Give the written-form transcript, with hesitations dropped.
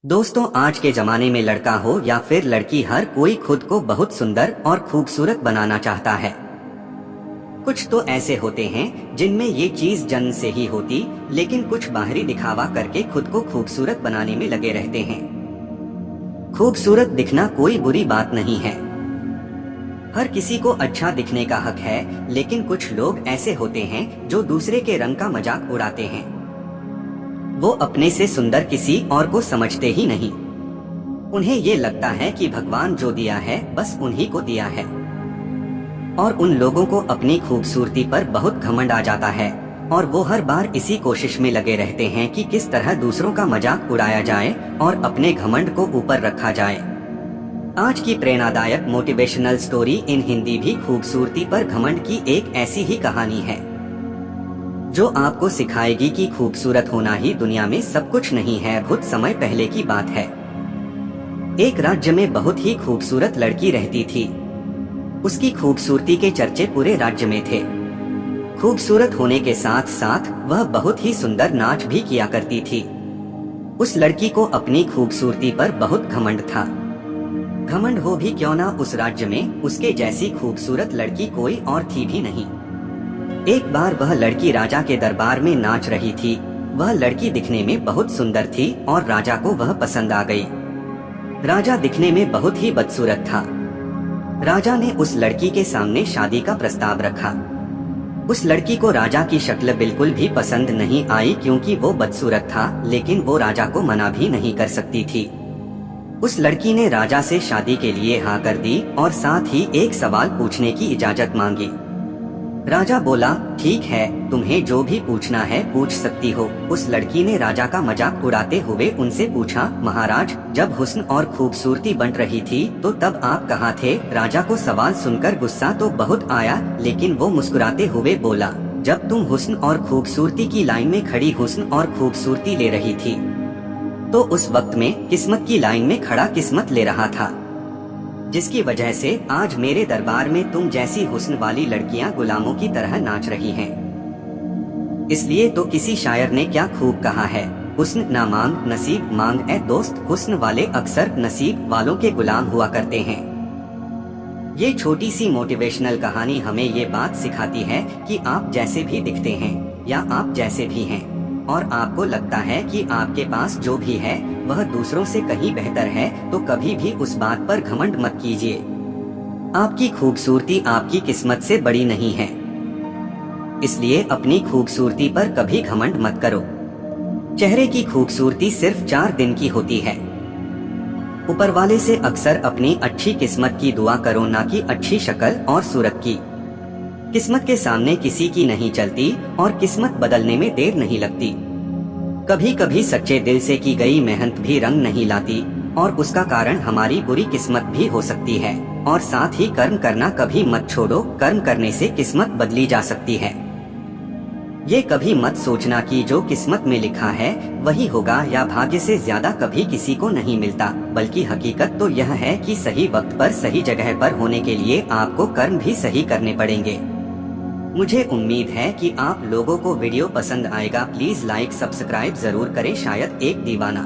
दोस्तों, आज के जमाने में लड़का हो या फिर लड़की, हर कोई खुद को बहुत सुंदर और खूबसूरत बनाना चाहता है। कुछ तो ऐसे होते हैं जिनमें ये चीज जन्म से ही होती, लेकिन कुछ बाहरी दिखावा करके खुद को खूबसूरत बनाने में लगे रहते हैं। खूबसूरत दिखना कोई बुरी बात नहीं है, हर किसी को अच्छा दिखने का हक है, लेकिन कुछ लोग ऐसे होते हैं जो दूसरे के रंग का मजाक उड़ाते हैं। वो अपने से सुंदर किसी और को समझते ही नहीं। उन्हें ये लगता है कि भगवान जो दिया है बस उन्हीं को दिया है, और उन लोगों को अपनी खूबसूरती पर बहुत घमंड आ जाता है, और वो हर बार इसी कोशिश में लगे रहते हैं कि किस तरह दूसरों का मजाक उड़ाया जाए और अपने घमंड को ऊपर रखा जाए। आज की प्रेरणादायक मोटिवेशनल स्टोरी इन हिंदी भी खूबसूरती पर घमंड की एक ऐसी ही कहानी है, जो आपको सिखाएगी कि खूबसूरत होना ही दुनिया में सब कुछ नहीं है। बहुत समय पहले की बात है, एक राज्य में बहुत ही खूबसूरत लड़की रहती थी। उसकी खूबसूरती के चर्चे पूरे राज्य में थे। खूबसूरत होने के साथ साथ वह बहुत ही सुंदर नाच भी किया करती थी। उस लड़की को अपनी खूबसूरती पर बहुत घमंड था। घमंड हो भी क्यों ना, उस राज्य में उसके जैसी खूबसूरत लड़की कोई और थी भी नहीं। एक बार वह लड़की राजा के दरबार में नाच रही थी। वह लड़की दिखने में बहुत सुंदर थी और राजा को वह पसंद आ गई। राजा दिखने में बहुत ही बदसूरत था। राजा ने उस लड़की के सामने शादी का प्रस्ताव रखा। उस लड़की को राजा की शक्ल बिल्कुल भी पसंद नहीं आई, क्योंकि वो बदसूरत था, लेकिन वो राजा को मना भी नहीं कर सकती थी। उस लड़की ने राजा से शादी के लिए हाँ कर दी और साथ ही एक सवाल पूछने की इजाजत मांगी। राजा बोला, ठीक है, तुम्हें जो भी पूछना है पूछ सकती हो। उस लड़की ने राजा का मजाक उड़ाते हुए उनसे पूछा, महाराज, जब हुस्न और खूबसूरती बन रही थी तो तब आप कहाँ थे? राजा को सवाल सुनकर गुस्सा तो बहुत आया, लेकिन वो मुस्कुराते हुए बोला, जब तुम हुस्न और खूबसूरती की लाइन में खड़ी हुस्न और खूबसूरती ले रही थी, तो उस वक्त में किस्मत की लाइन में खड़ा किस्मत ले रहा था, जिसकी वजह से आज मेरे दरबार में तुम जैसी हुस्न वाली लड़कियां गुलामों की तरह नाच रही हैं। इसलिए तो किसी शायर ने क्या खूब कहा है, हुस्न ना मांग नसीब मांग ए दोस्त, हुस्न वाले अक्सर नसीब वालों के गुलाम हुआ करते हैं। ये छोटी सी मोटिवेशनल कहानी हमें ये बात सिखाती है कि आप जैसे भी दिखते हैं या आप जैसे भी हैं, और आपको लगता है कि आपके पास जो भी है वह दूसरों से कहीं बेहतर है, तो कभी भी उस बात पर घमंड मत कीजिए। आपकी खूबसूरती आपकी किस्मत से बड़ी नहीं है, इसलिए अपनी खूबसूरती पर कभी घमंड मत करो। चेहरे की खूबसूरती सिर्फ 4 दिन की होती है। ऊपर वाले से अक्सर अपनी अच्छी किस्मत की दुआ करो, ना कि अच्छी शक्ल और सूरत की। किस्मत के सामने किसी की नहीं चलती और किस्मत बदलने में देर नहीं लगती। कभी कभी सच्चे दिल से की गई मेहनत भी रंग नहीं लाती, और उसका कारण हमारी बुरी किस्मत भी हो सकती है। और साथ ही कर्म करना कभी मत छोड़ो, कर्म करने से किस्मत बदली जा सकती है। ये कभी मत सोचना कि जो किस्मत में लिखा है वही होगा, या भाग्य से ज्यादा कभी किसी को नहीं मिलता, बल्कि हकीकत तो यह है कि सही वक्त पर सही जगह पर होने के लिए आपको कर्म भी सही करने पड़ेंगे। मुझे उम्मीद है कि आप लोगों को वीडियो पसंद आएगा। प्लीज लाइक सब्सक्राइब जरूर करें। शायद एक दीवाना